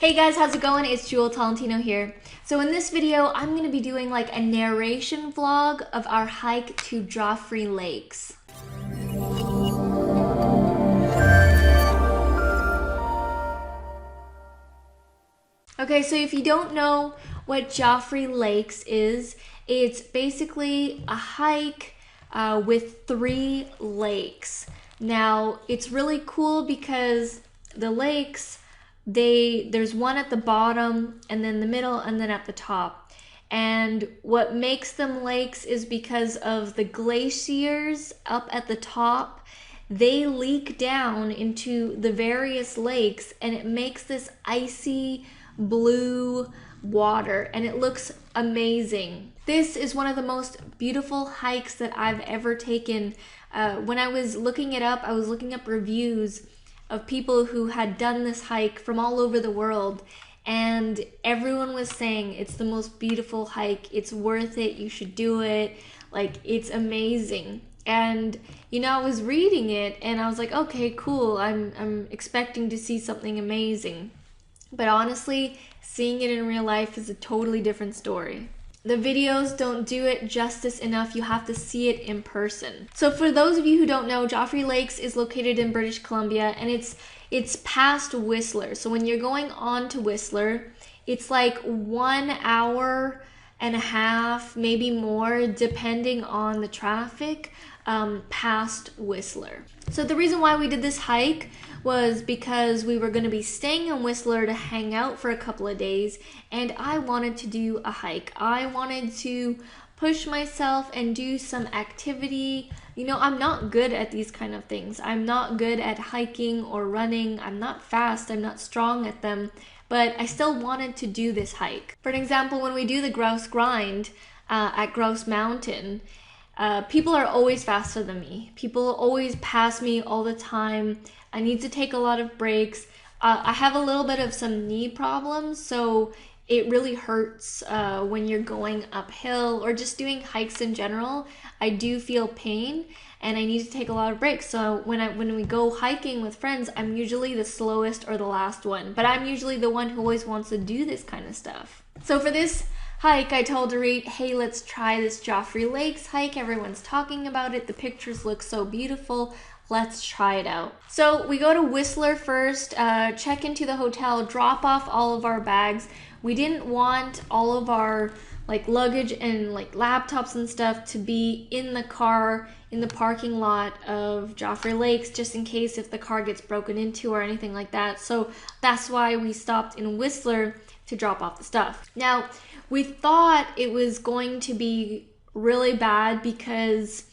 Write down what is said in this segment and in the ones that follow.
Hey guys, how's it going? It's Jewel Tolentino here. So in this video, I'm going to be doing like a narration vlog of our hike to Joffre Lakes. Okay, so if you don't know what Joffre Lakes is, it's basically a hike with 3 lakes. Now, it's really cool because the lakes, there's one at the bottom and then the middle and then at the top. And what makes them lakes is because of the glaciers up at the top. They leak down into the various lakes and it makes this icy blue water and it looks amazing. This is one of the most beautiful hikes that I've ever taken. When I was looking it up, I was looking up reviews of people who had done this hike from all over the world, and everyone was saying it's the most beautiful hike, it's worth it, you should do it, like it's amazing. And you know, I was reading it and I was like, okay, cool, I'm expecting to see something amazing. But honestly, seeing it in real life is a totally different story. The videos don't do it justice enough. You have to see it in person. So for those of you who don't know, Joffre Lakes is located in British Columbia and it's past Whistler. So when you're going on to Whistler, it's like 1 hour and a half, maybe more, depending on the traffic, past Whistler. So the reason why we did this hike was because we were going to be staying in Whistler to hang out for a couple of days, and I wanted to do a hike. I wanted to push myself and do some activity. You know, I'm not good at these kind of things. I'm not good at hiking or running. I'm not fast. I'm not strong at them, but I still wanted to do this hike. For an example, when we do the grouse grind at Grouse Mountain, people are always faster than me. People always pass me all the time. I need to take a lot of breaks. I have a little bit of some knee problems, so it really hurts when you're going uphill or just doing hikes in general. I do feel pain and I need to take a lot of breaks. So when we go hiking with friends, I'm usually the slowest or the last one, but I'm usually the one who always wants to do this kind of stuff. So for this hike, I told Dorit, hey, let's try this Joffre Lakes hike. Everyone's talking about it. The pictures look so beautiful. Let's try it out. So we go to Whistler first, check into the hotel, drop off all of our bags. We didn't want all of our like luggage and like laptops and stuff to be in the car in the parking lot of Joffre Lakes, just in case if the car gets broken into or anything like that. So that's why we stopped in Whistler to drop off the stuff. Now, we thought it was going to be really bad because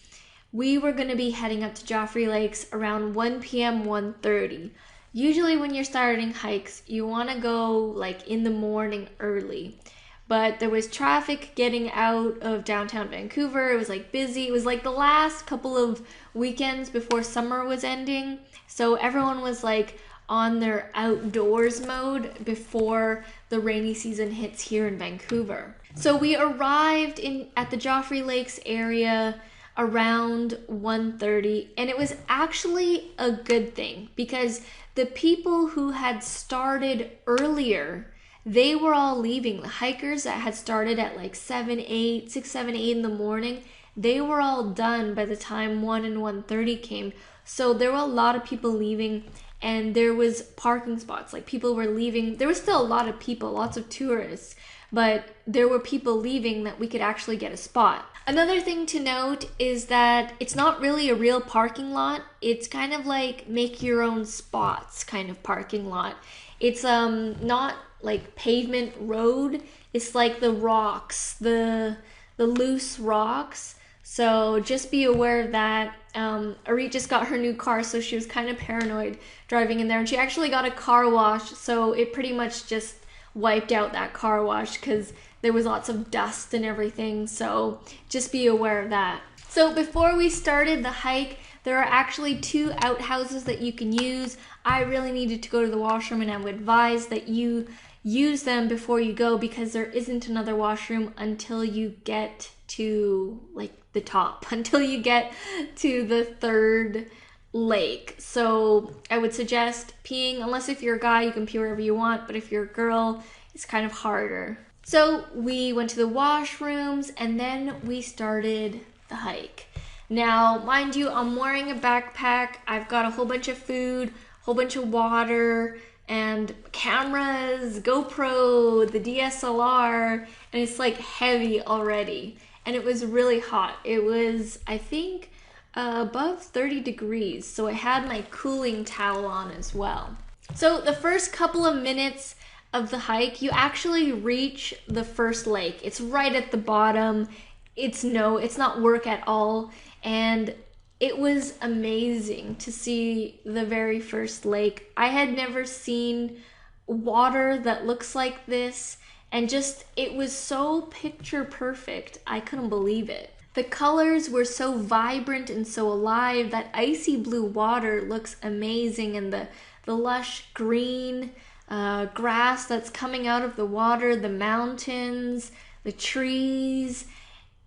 we were going to be heading up to Joffre Lakes around 1 p.m., 1:30. Usually when you're starting hikes, you want to go like in the morning early. But there was traffic getting out of downtown Vancouver. It was like busy. It was like the last couple of weekends before summer was ending. So everyone was like on their outdoors mode before the rainy season hits here in Vancouver. So we arrived at the Joffre Lakes area around 1:30, and it was actually a good thing because the people who had started earlier, they were all leaving. The hikers that had started at like 6, 7, 8 in the morning, they were all done by the time 1 and 1:30 came. So there were a lot of people leaving and there was parking spots. Like people were leaving. There was still a lot of people, lots of tourists, but there were people leaving that we could actually get a spot. Another thing to note is that it's not really a real parking lot. It's kind of like make your own spots kind of parking lot. It's not like pavement road. It's like the rocks, the loose rocks. So just be aware of that. Ari just got her new car, so she was kind of paranoid driving in there, and she actually got a car wash, so it pretty much just wiped out that car wash because there was lots of dust and everything, so just be aware of that. So before we started the hike, there are actually 2 outhouses that you can use. I really needed to go to the washroom, and I would advise that you use them before you go because there isn't another washroom until you get to like the top, until you get to the third lake. So I would suggest peeing, unless if you're a guy, you can pee wherever you want, but if you're a girl, it's kind of harder. So we went to the washrooms and then we started the hike. Now, mind you, I'm wearing a backpack. I've got a whole bunch of food, a whole bunch of water, and cameras, GoPro, the DSLR, and it's like heavy already. And it was really hot. It was, I think, above 30 degrees, so I had my cooling towel on as well. So the first couple of minutes of the hike, you actually reach the first lake. It's right at the bottom. It's not work at all, and it was amazing to see the very first lake. I had never seen water that looks like this, and just, it was so picture perfect. I couldn't believe it. The colors were so vibrant and so alive. That icy blue water looks amazing, and the lush green grass that's coming out of the water, the mountains, the trees.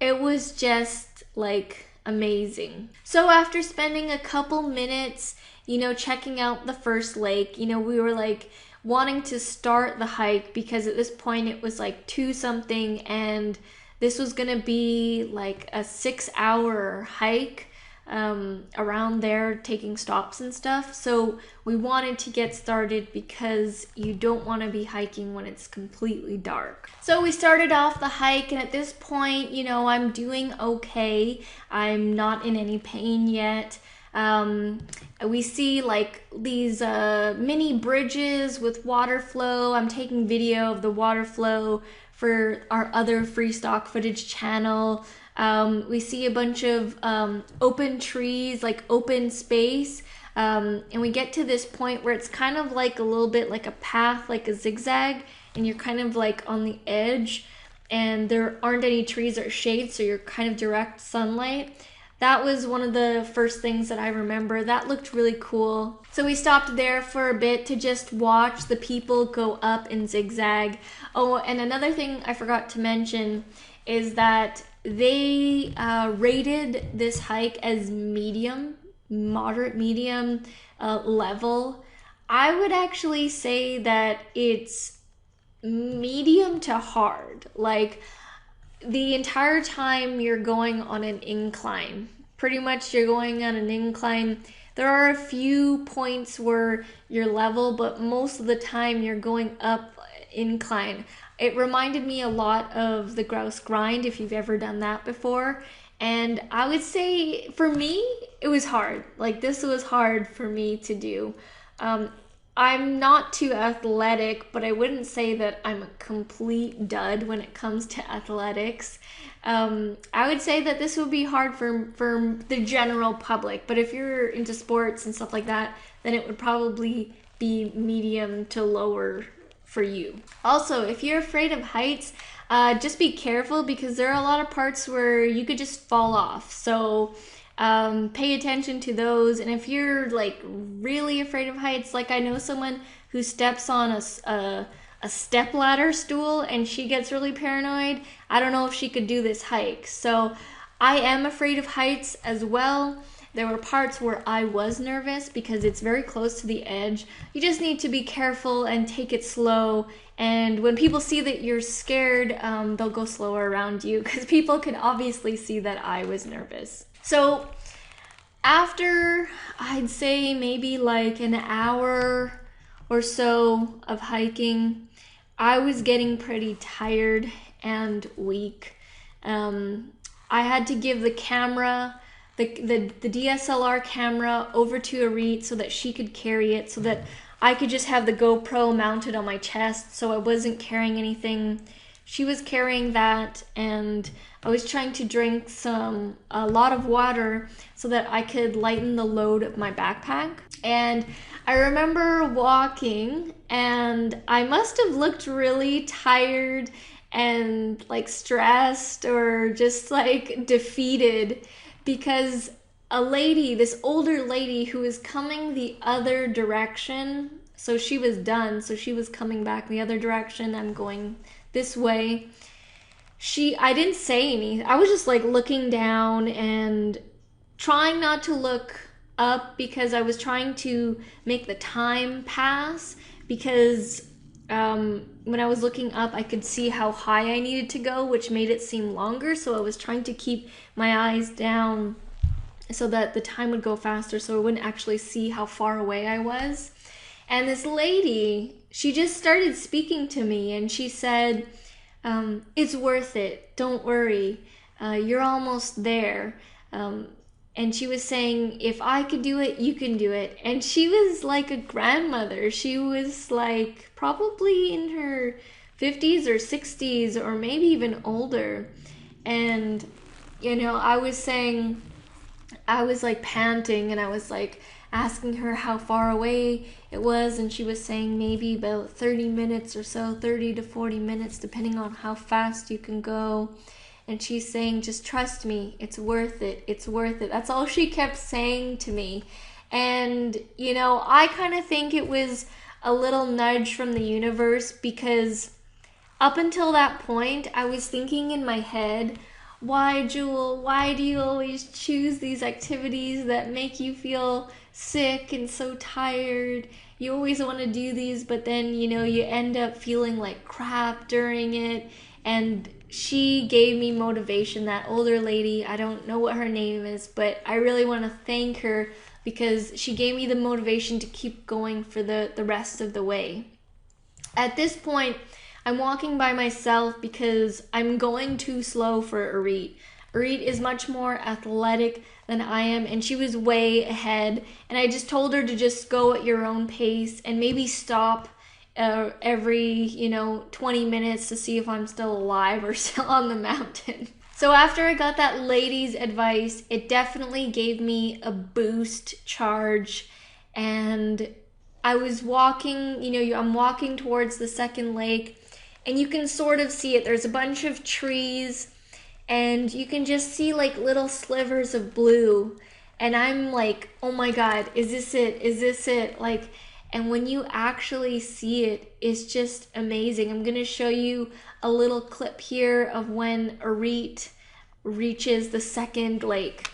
It was just like amazing. So after spending a couple minutes, checking out the first lake, we were like wanting to start the hike because at this point it was like 2 something, and this was gonna be like a 6-hour hike around there, taking stops and stuff. So we wanted to get started because you don't want to be hiking when it's completely dark. So we started off the hike, and at this point, I'm doing okay. I'm not in any pain yet. We see like these mini bridges with water flow. I'm taking video of the water flow for our other free stock footage channel. We see a bunch of open trees, like open space, and we get to this point where it's kind of like a little bit like a path, like a zigzag, and you're kind of like on the edge, and there aren't any trees or shade, so you're kind of direct sunlight. That was one of the first things that I remember. That looked really cool. So we stopped there for a bit to just watch the people go up in zigzag. Oh, and another thing I forgot to mention is that they rated this hike as moderate medium level. I would actually say that it's medium to hard. Like, the entire time you're going on an incline. Pretty much you're going on an incline. There are a few points where you're level, but most of the time you're going up incline. It reminded me a lot of the grouse grind, if you've ever done that before. And I would say, for me, it was hard. Like, this was hard for me to do. I'm not too athletic, but I wouldn't say that I'm a complete dud when it comes to athletics. I would say that this would be hard for the general public, but if you're into sports and stuff like that, then it would probably be medium to lower for you. Also, if you're afraid of heights, just be careful, because there are a lot of parts where you could just fall off. So pay attention to those. And if you're like really afraid of heights, like I know someone who steps on a step ladder stool and she gets really paranoid. I don't know if she could do this hike. So I am afraid of heights as well. There were parts where I was nervous because it's very close to the edge. You just need to be careful and take it slow. And when people see that you're scared, they'll go slower around you, because people can obviously see that I was nervous. So after, I'd say maybe like an hour or so of hiking, I was getting pretty tired and weak. I had to give the camera, the DSLR camera, over to Arit so that she could carry it, so that I could just have the GoPro mounted on my chest, so I wasn't carrying anything. She was carrying that, and I was trying to drink a lot of water so that I could lighten the load of my backpack. And I remember walking, and I must have looked really tired and like stressed or just like defeated, because a lady, this older lady who was coming the other direction, so she was done, so she was coming back the other direction, I'm going this way. I didn't say anything. I was just like looking down and trying not to look up because I was trying to make the time pass, because when I was looking up, I could see how high I needed to go, which made it seem longer. So I was trying to keep my eyes down so that the time would go faster, so I wouldn't actually see how far away I was. And this lady, she just started speaking to me, and she said, it's worth it, don't worry, you're almost there. And she was saying, if I could do it, you can do it. And she was like a grandmother. She was like probably in her 50s or 60s, or maybe even older. And, I was saying, I was like panting, and I was like asking her how far away it was, and she was saying maybe about 30 minutes or so, 30 to 40 minutes, depending on how fast you can go. And she's saying, just trust me, it's worth it, it's worth it. That's all she kept saying to me. And, I kind of think it was a little nudge from the universe, because up until that point, I was thinking in my head, why, Jewel, why do you always choose these activities that make you feel sick and so tired? You always want to do these, but then, you end up feeling like crap during it. And she gave me motivation, that older lady. I don't know what her name is, but I really want to thank her, because she gave me the motivation to keep going for the rest of the way. At this point, I'm walking by myself because I'm going too slow for Arit. Arit is much more athletic than I am, and she was way ahead. And I just told her to just go at your own pace and maybe stop every 20 minutes to see if I'm still alive or still on the mountain. So after I got that lady's advice, it definitely gave me a boost charge. And I was walking, I'm walking towards the second lake, and you can sort of see it. There's a bunch of trees, and you can just see like little slivers of blue. And I'm like, oh my God, is this it? Is this it? Like, and when you actually see it, it's just amazing. I'm gonna show you a little clip here of when Arit reaches the second lake.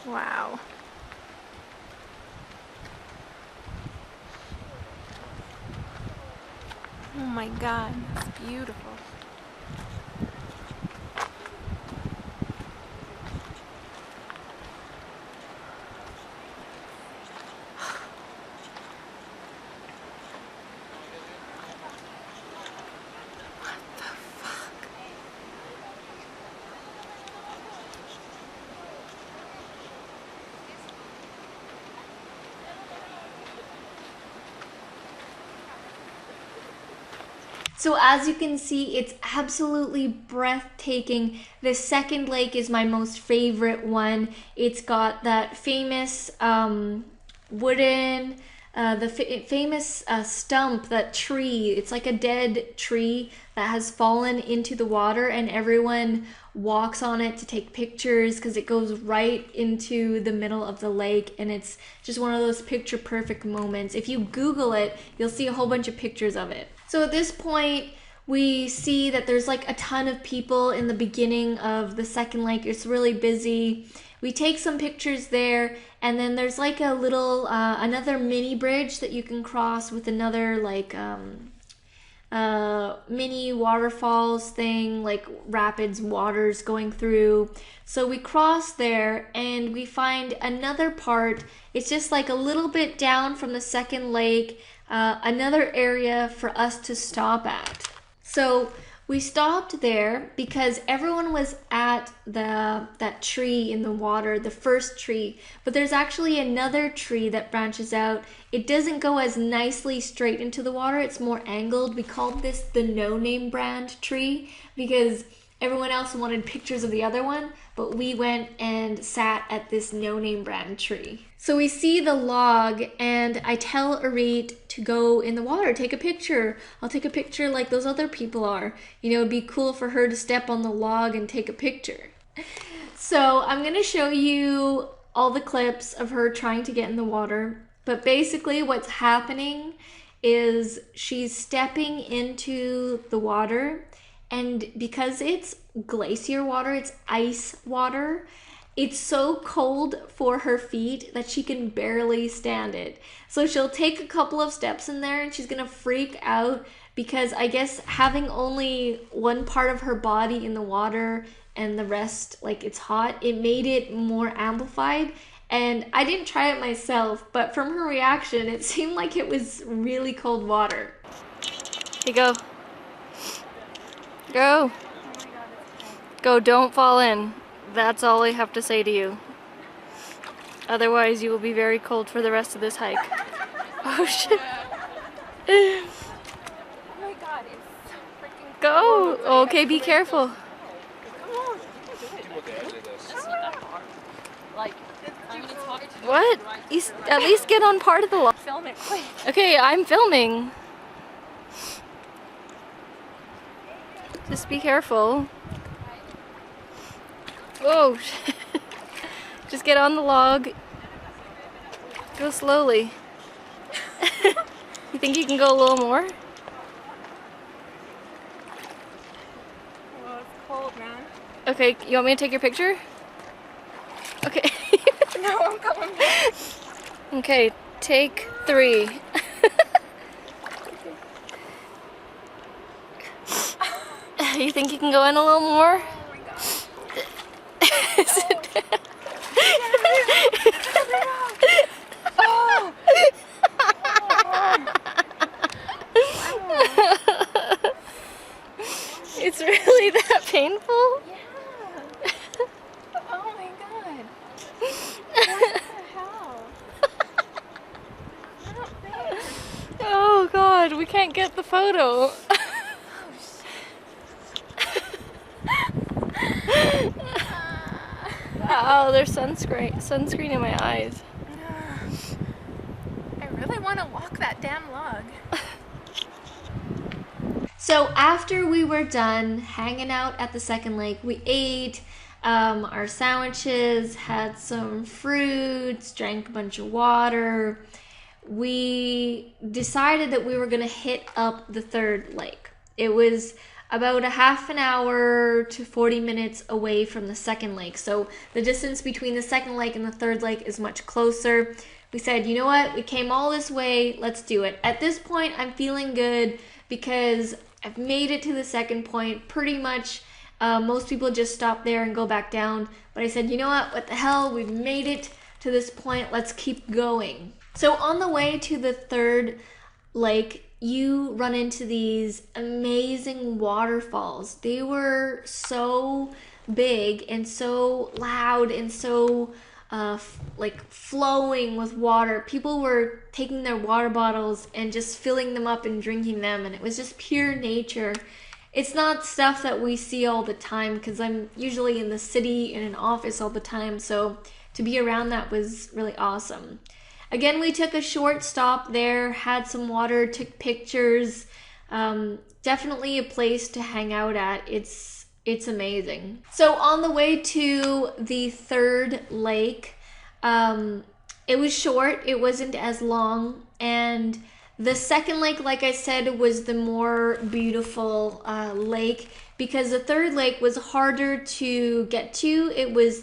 Wow. Oh my God, that's beautiful. So as you can see, it's absolutely breathtaking. The second lake is my most favorite one. It's got that famous wooden, famous stump, that tree. It's like a dead tree that has fallen into the water, and everyone walks on it to take pictures because it goes right into the middle of the lake, and it's just one of those picture perfect moments. If you Google it, you'll see a whole bunch of pictures of it. So at this point, we see that there's like a ton of people in the beginning of the second lake. It's really busy. We take some pictures there, and then there's like a little, another mini bridge that you can cross with another like mini waterfalls thing, like rapids, waters going through. So we cross there, and we find another part. It's just like a little bit down from the second lake, another area for us to stop at. So we stopped there because everyone was at that tree in the water, the first tree. But there's actually another tree that branches out. It doesn't go as nicely straight into the water. It's more angled. We called this the no name brand tree because everyone else wanted pictures of the other one, but we went and sat at this no name brand tree. So we see the log and I tell Arit to go in the water, take a picture. I'll take a picture like those other people are. You know, it'd be cool for her to step on the log and take a picture. So I'm gonna show you all the clips of her trying to get in the water. But basically what's happening is she's stepping into the water, and because it's glacier water, it's ice water, it's so cold for her feet that she can barely stand it. So she'll take a couple of steps in there and she's gonna freak out because I guess having only one part of her body in the water and the rest, like it's hot, it made it more amplified. And I didn't try it myself, but from her reaction, it seemed like it was really cold water. Hey, go. Go. Go, don't fall in. That's all I have to say to you. Otherwise, you will be very cold for the rest of this hike. Oh, shit. Oh my god, it's so freaking Go. Okay, be careful. What? You at least get on part of the log. film it quick. Okay, I'm filming. Just be careful. Whoa. Just get on the log. Go slowly. You think you can go a little more? Well, it's cold, man. Okay, you want me to take your picture? Okay. No, I'm coming back. Okay, take 3. You think you can go in a little more? Oh my god. Oh! It's really that painful? Yeah. Oh my god. What the hell? Not fair. Oh god, we can't get the photo. Oh, there's sunscreen in my eyes. I really want to walk that damn log. So after we were done hanging out at the second lake, we ate our sandwiches, had some fruits, drank a bunch of water. We decided that we were gonna hit up the third lake. It was about a half an hour to 40 minutes away from the second lake. So the distance between the second lake and the third lake is much closer. We said, you know what, we came all this way, let's do it. At this point, I'm feeling good because I've made it to the second point. Pretty much most people just stop there and go back down. But I said, you know what the hell, we've made it to this point, let's keep going. So on the way to the third lake, you run into these amazing waterfalls. They were so big and so loud and so like flowing with water. People were taking their water bottles and just filling them up and drinking them, and it was just pure nature. It's not stuff that we see all the time because I'm usually in the city in an office all the time, so to be around that was really awesome. Again, we took a short stop there, had some water, took pictures. Definitely a place to hang out at. It's amazing. So on the way to the third lake, it was short, it wasn't as long, and the second lake, like I said, was the more beautiful lake because the third lake was harder to get to.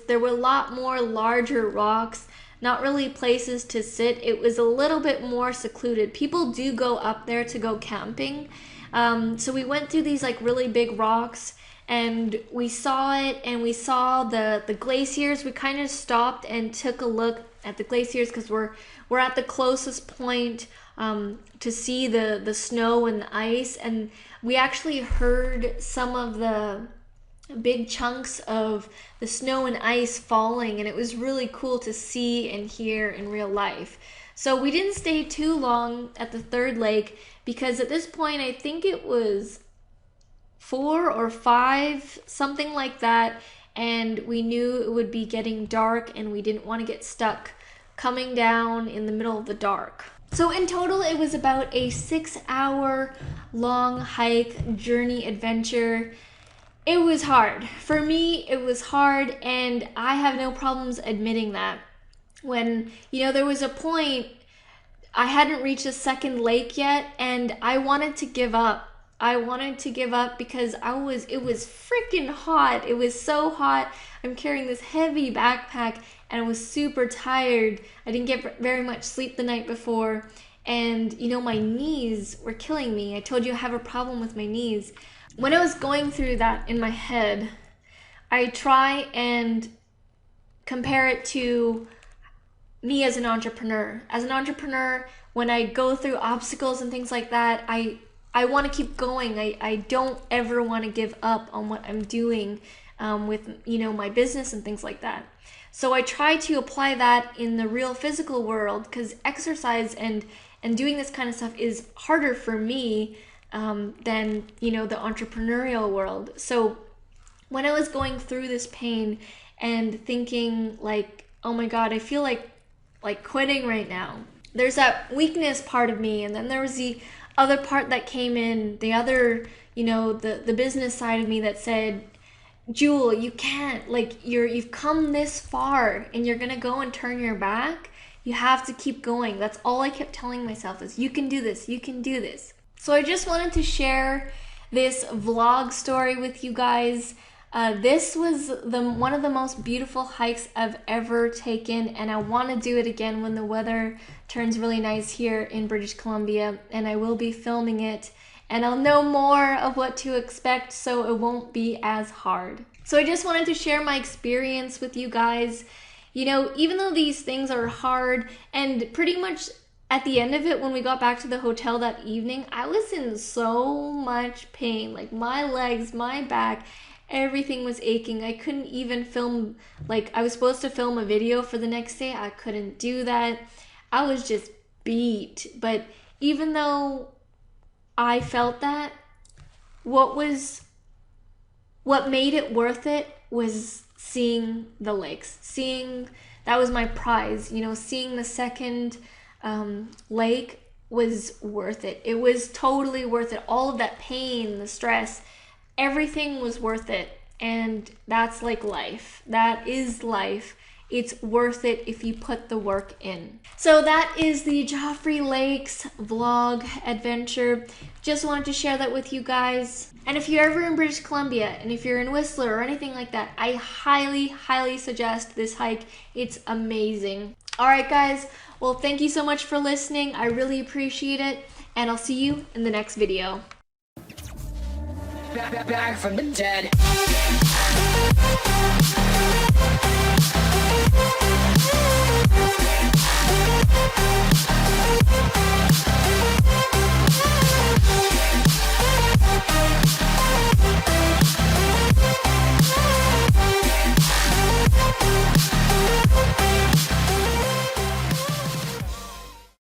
There were a lot more larger rocks, not really places to sit. It was a little bit more secluded. People do go up there to go camping. So we went through these like really big rocks and we saw it, and we saw the glaciers. We kind of stopped and took a look at the glaciers because we're at the closest point to see the snow and the ice, and we actually heard some of the big chunks of the snow and ice falling, and it was really cool to see and hear in real life. So we didn't stay too long at the third lake because at this point I think it was 4 or 5, something like that, and we knew it would be getting dark and we didn't want to get stuck coming down in the middle of the dark. So in total it was about a 6-hour long hike, journey, adventure. It was hard. For me, it was hard, and I have no problems admitting that. When, there was a point, I hadn't reached a second lake yet, and I wanted to give up. I wanted to give up because it was freaking hot. It was so hot. I'm carrying this heavy backpack, and I was super tired. I didn't get very much sleep the night before, and, my knees were killing me. I told you I have a problem with my knees. When I was going through that in my head, I try and compare it to me as an entrepreneur. As an entrepreneur, when I go through obstacles and things like that, I want to keep going. I don't ever want to give up on what I'm doing with my business and things like that. So I try to apply that in the real physical world, because exercise and doing this kind of stuff is harder for me than the entrepreneurial world. So when I was going through this pain and thinking like, oh my god, I feel like quitting right now, there's that weakness part of me, and then there was the other part that came in, the other the business side of me that said, Jewel, you can't, you've come this far and you're gonna go and turn your back. You have to keep going. That's all I kept telling myself, is you can do this, you can do this. So I just wanted to share this vlog story with you guys. This was one of the most beautiful hikes I've ever taken, and I want to do it again when the weather turns really nice here in British Columbia, and I will be filming it, and I'll know more of what to expect, so it won't be as hard. So I just wanted to share my experience with you guys. Even though these things are hard, and pretty much at the end of it, when we got back to the hotel that evening, I was in so much pain. Like my legs, my back, everything was aching. I couldn't even film, I was supposed to film a video for the next day. I couldn't do that. I was just beat. But even though I felt that, what made it worth it was seeing the lakes. That was my prize. Seeing the second lake was worth it. It was totally worth it. All of that pain, the stress, everything was worth it. And that's like life. That is life. It's worth it if you put the work in. So that is the Joffre Lakes vlog adventure. Just wanted to share that with you guys. And if you're ever in British Columbia, and if you're in Whistler or anything like that, I highly, highly suggest this hike. It's amazing. All right, guys. Well, thank you so much for listening. I really appreciate it, and I'll see you in the next video. Back from the dead.